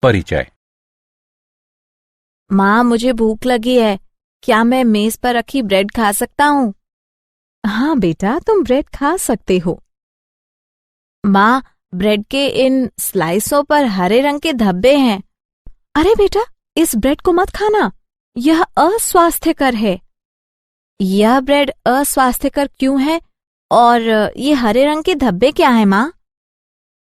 परिचय। माँ, मुझे भूख लगी है। क्या मैं मेज पर रखी ब्रेड खा सकता हूँ? हाँ बेटा, तुम ब्रेड खा सकते हो। माँ, ब्रेड के इन स्लाइसों पर हरे रंग के धब्बे हैं। अरे बेटा, इस ब्रेड को मत खाना, यह अस्वास्थ्यकर है। यह ब्रेड अस्वास्थ्यकर क्यों है? और ये हरे रंग के धब्बे क्या हैं, माँ?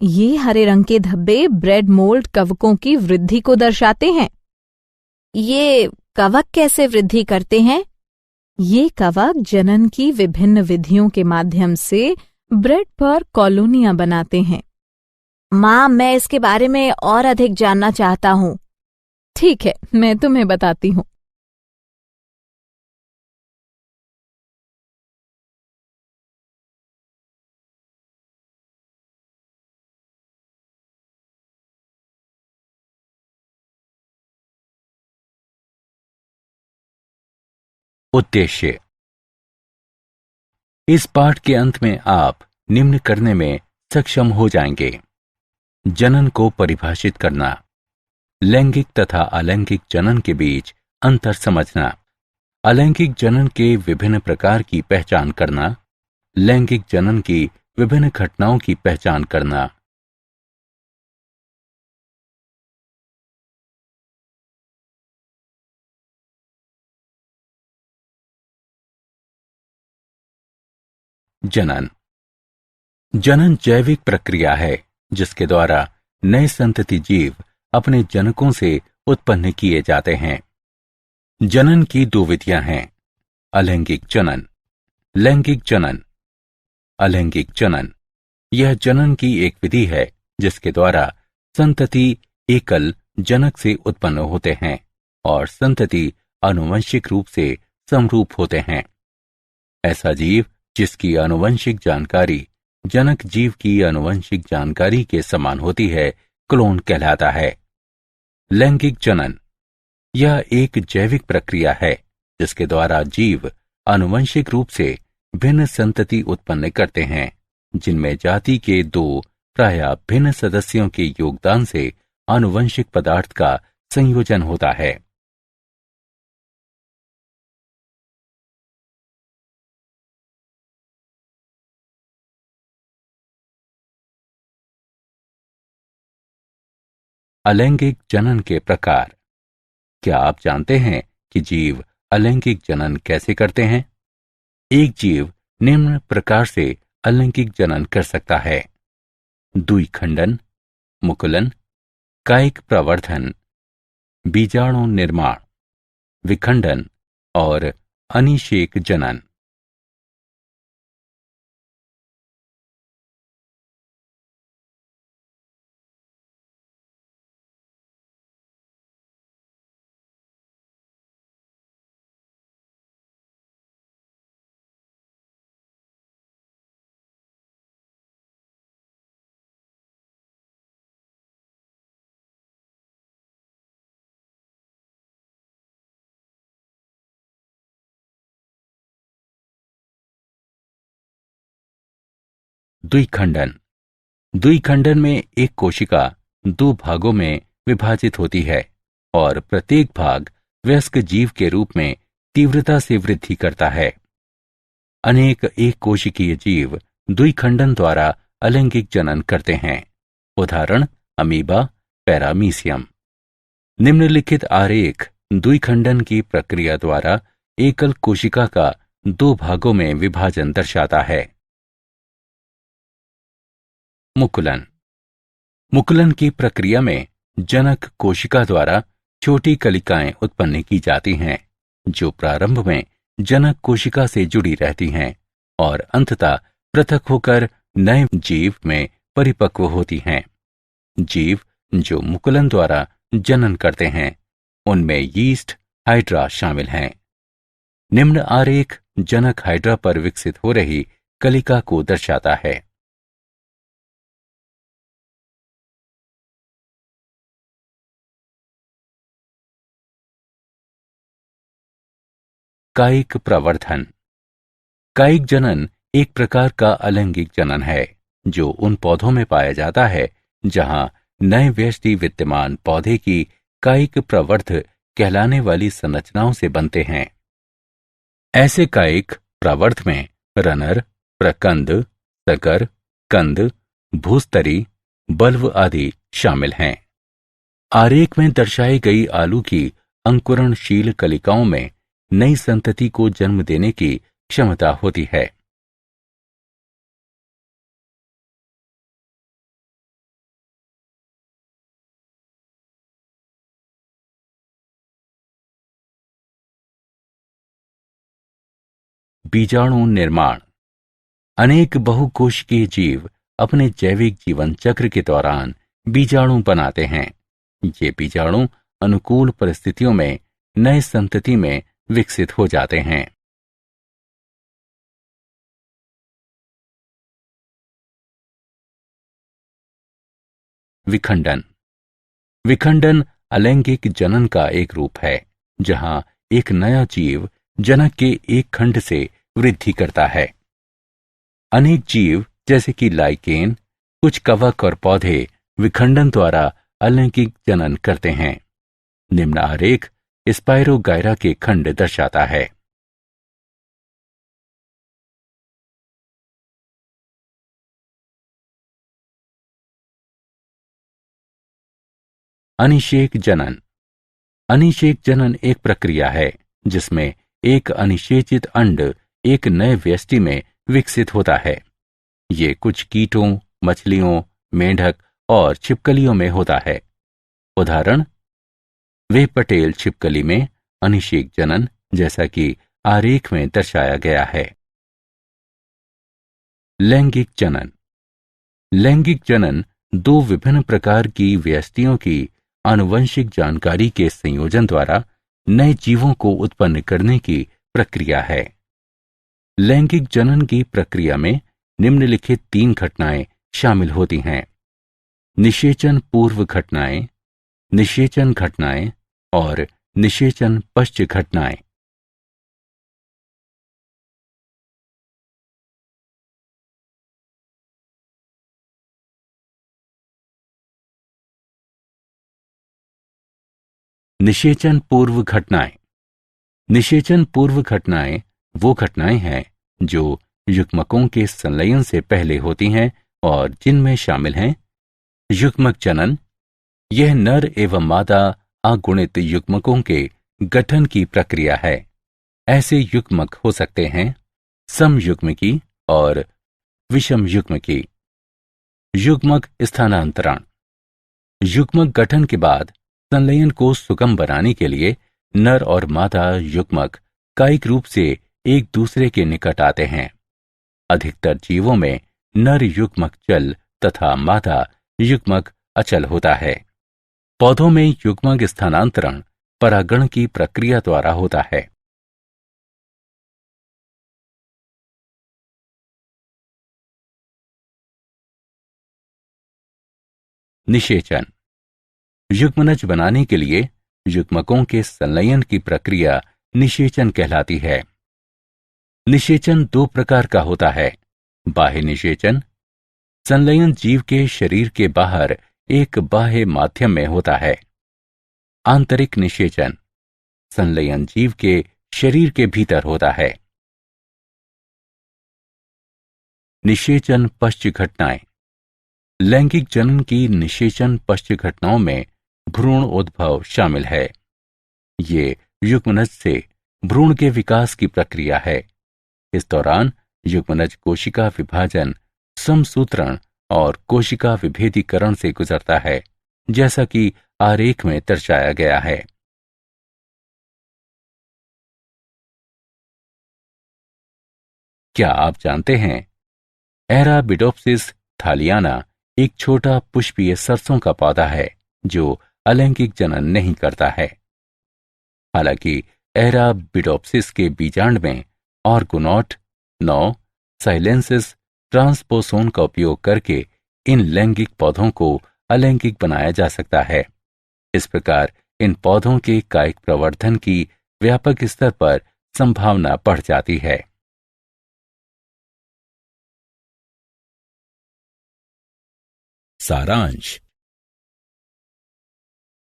ये हरे रंग के धब्बे ब्रेड मोल्ड कवकों की वृद्धि को दर्शाते हैं। ये कवक कैसे वृद्धि करते हैं? ये कवक जनन की विभिन्न विधियों के माध्यम से ब्रेड पर कॉलोनियां बनाते हैं। माँ, मैं इसके बारे में और अधिक जानना चाहता हूँ। ठीक है, मैं तुम्हें बताती हूँ। उद्देश्य। इस पाठ के अंत में आप निम्न करने में सक्षम हो जाएंगे: जनन को परिभाषित करना, लैंगिक तथा अलैंगिक जनन के बीच अंतर समझना, अलैंगिक जनन के विभिन्न प्रकार की पहचान करना, लैंगिक जनन की विभिन्न घटनाओं की पहचान करना। जनन। जनन जैविक प्रक्रिया है जिसके द्वारा नए संतति जीव अपने जनकों से उत्पन्न किए जाते हैं। जनन की दो विधियां हैं: अलैंगिक जनन, लैंगिक जनन। अलैंगिक जनन यह जनन की एक विधि है जिसके द्वारा संतति एकल जनक से उत्पन्न होते हैं और संतति आनुवंशिक रूप से समरूप होते हैं। ऐसा जीव जिसकी आनुवंशिक जानकारी जनक जीव की आनुवंशिक जानकारी के समान होती है, क्लोन कहलाता है। लैंगिक जनन यह एक जैविक प्रक्रिया है जिसके द्वारा जीव आनुवंशिक रूप से भिन्न संतति उत्पन्न करते हैं, जिनमें जाति के दो प्रायः भिन्न सदस्यों के योगदान से आनुवंशिक पदार्थ का संयोजन होता है। अलैंगिक जनन के प्रकार। क्या आप जानते हैं कि जीव अलैंगिक जनन कैसे करते हैं? एक जीव निम्न प्रकार से अलैंगिक जनन कर सकता है: द्विखंडन, मुकुलन, कायिक प्रवर्धन, बीजाणु निर्माण, विखंडन और अनिषेक जनन। द्विखंडन। द्विखंडन में एक कोशिका दो भागों में विभाजित होती है और प्रत्येक भाग वयस्क जीव के रूप में तीव्रता से वृद्धि करता है। अनेक एक कोशिकीय जीव द्विखंडन द्वारा अलैंगिक जनन करते हैं। उदाहरण: अमीबा, पैरामीशियम। निम्नलिखित आरेख द्विखंडन की प्रक्रिया द्वारा एकल कोशिका का दो भागों में विभाजन दर्शाता है। मुकुलन। मुकुलन की प्रक्रिया में जनक कोशिका द्वारा छोटी कलिकाएं उत्पन्न की जाती हैं जो प्रारंभ में जनक कोशिका से जुड़ी रहती हैं और अंततः पृथक होकर नए जीव में परिपक्व होती हैं। जीव जो मुकुलन द्वारा जनन करते हैं उनमें यीस्ट, हाइड्रा शामिल हैं। निम्न आरेख जनक हाइड्रा पर विकसित हो रही कलिका को दर्शाता है। कायिक प्रवर्धन। कायिक जनन एक प्रकार का अलैंगिक जनन है जो उन पौधों में पाया जाता है जहां नए व्यष्टि विद्यमान पौधे की कायिक प्रवर्ध कहलाने वाली संरचनाओं से बनते हैं। ऐसे कायिक प्रवर्ध में रनर, प्रकंद, सकर, कंद, भूस्तरी, बल्व आदि शामिल हैं। आरेख में दर्शाई गई आलू की अंकुरणशील कलिकाओं में नई संतति को जन्म देने की क्षमता होती है। बीजाणु निर्माण। अनेक बहुकोशिकीय जीव अपने जैविक जीवन चक्र के दौरान बीजाणु बनाते हैं। ये बीजाणु अनुकूल परिस्थितियों में नए संतति में विकसित हो जाते हैं। विखंडन। विखंडन अलैंगिक जनन का एक रूप है, जहां एक नया जीव जनक के एक खंड से वृद्धि करता है। अनेक जीव जैसे कि लाइकेन, कुछ कवक और पौधे विखंडन द्वारा अलैंगिक जनन करते हैं। निम्न आरेख स्पाइरोगायरा के खंड दर्शाता है। अनिषेक जनन। अनिषेक जनन एक प्रक्रिया है जिसमें एक अनिषेचित अंड एक नए व्यष्टि में विकसित होता है। ये कुछ कीटों, मछलियों, मेंढक और छिपकलियों में होता है। उदाहरण, वे पटेल छिपकली में अनिषेक जनन जैसा कि आरेख में दर्शाया गया है। लैंगिक जनन। लैंगिक जनन दो विभिन्न प्रकार की व्यष्टियों की आनुवंशिक जानकारी के संयोजन द्वारा नए जीवों को उत्पन्न करने की प्रक्रिया है। लैंगिक जनन की प्रक्रिया में निम्नलिखित 3 घटनाएं शामिल होती हैं: निषेचन पूर्व घटनाएं, निषेचन घटनाएं और निषेचन पश्च घटनाएं। निषेचन पूर्व घटनाएं। निषेचन पूर्व घटनाएं वो घटनाएं हैं जो युग्मकों के संलयन से पहले होती हैं और जिनमें शामिल हैं युग्मक जनन। यह नर एवं मादा अगुणित युग्मकों के गठन की प्रक्रिया है। ऐसे युग्मक हो सकते हैं समयुग्मकी और विषम युग्मकी। युग्मक स्थानांतरण। युग्मक गठन के बाद संलयन को सुगम बनाने के लिए नर और मादा युग्मक कायिक रूप से एक दूसरे के निकट आते हैं। अधिकतर जीवों में नर युग्मक चल तथा मादा युग्मक अचल होता है। पौधों में युग्मक स्थानांतरण परागण की प्रक्रिया द्वारा होता है। निषेचन। युग्मनज बनाने के लिए युग्मकों के संलयन की प्रक्रिया निषेचन कहलाती है। निषेचन 2 प्रकार का होता है: बाह्य निषेचन, संलयन जीव के शरीर के बाहर एक बाह्य माध्यम में होता है। आंतरिक निषेचन, संलयन जीव के शरीर के भीतर होता है। निषेचन पश्च घटनाएं। लैंगिक जनन की निषेचन पश्च घटनाओं में भ्रूण उद्भव शामिल है। ये युग्मनज से भ्रूण के विकास की प्रक्रिया है। इस दौरान युग्मनज कोशिका विभाजन, समसूत्रण और कोशिका विभेदीकरण से गुजरता है, जैसा कि आरेख में दर्शाया गया है। क्या आप जानते हैं एराबिडोप्सिस थालियाना एक छोटा पुष्पीय सरसों का पौधा है जो अलैंगिक जनन नहीं करता है। हालांकि एराबिडोप्सिस के बीजांड में ऑर्गोनॉट 9 साइलेंसिस ट्रांसपोसोन का उपयोग करके इन लैंगिक पौधों को अलैंगिक बनाया जा सकता है। इस प्रकार इन पौधों के कायिक प्रवर्धन की व्यापक स्तर पर संभावना बढ़ जाती है। सारांश।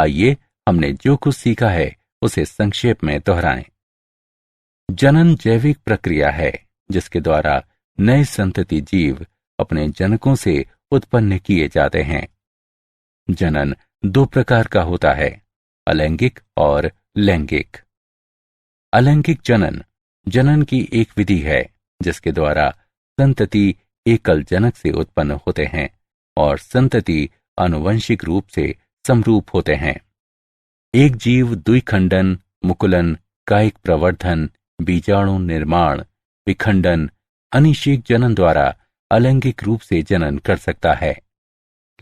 आइए हमने जो कुछ सीखा है उसे संक्षेप में दोहराएं। जनन जैविक प्रक्रिया है जिसके द्वारा नए संतति जीव अपने जनकों से उत्पन्न किए जाते हैं। जनन दो प्रकार का होता है, अलैंगिक और लैंगिक। अलैंगिक जनन जनन की एक विधि है जिसके द्वारा संतति एकल जनक से उत्पन्न होते हैं और संतति आनुवंशिक रूप से समरूप होते हैं। एक जीव द्विखंडन, मुकुलन, कायिक प्रवर्धन, बीजाणु निर्माण, विखंडन, अनिषेक जनन द्वारा अलैंगिक रूप से जनन कर सकता है।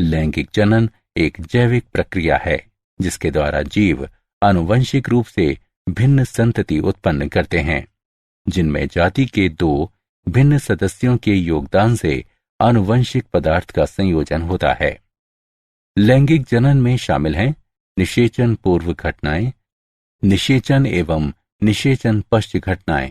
लैंगिक जनन एक जैविक प्रक्रिया है जिसके द्वारा जीव आनुवंशिक रूप से भिन्न संतति उत्पन्न करते हैं, जिनमें जाति के दो भिन्न सदस्यों के योगदान से आनुवंशिक पदार्थ का संयोजन होता है। लैंगिक जनन में शामिल हैं निषेचन पूर्व घटनाएं, निषेचन एवं निषेचन पश्च घटनाएं,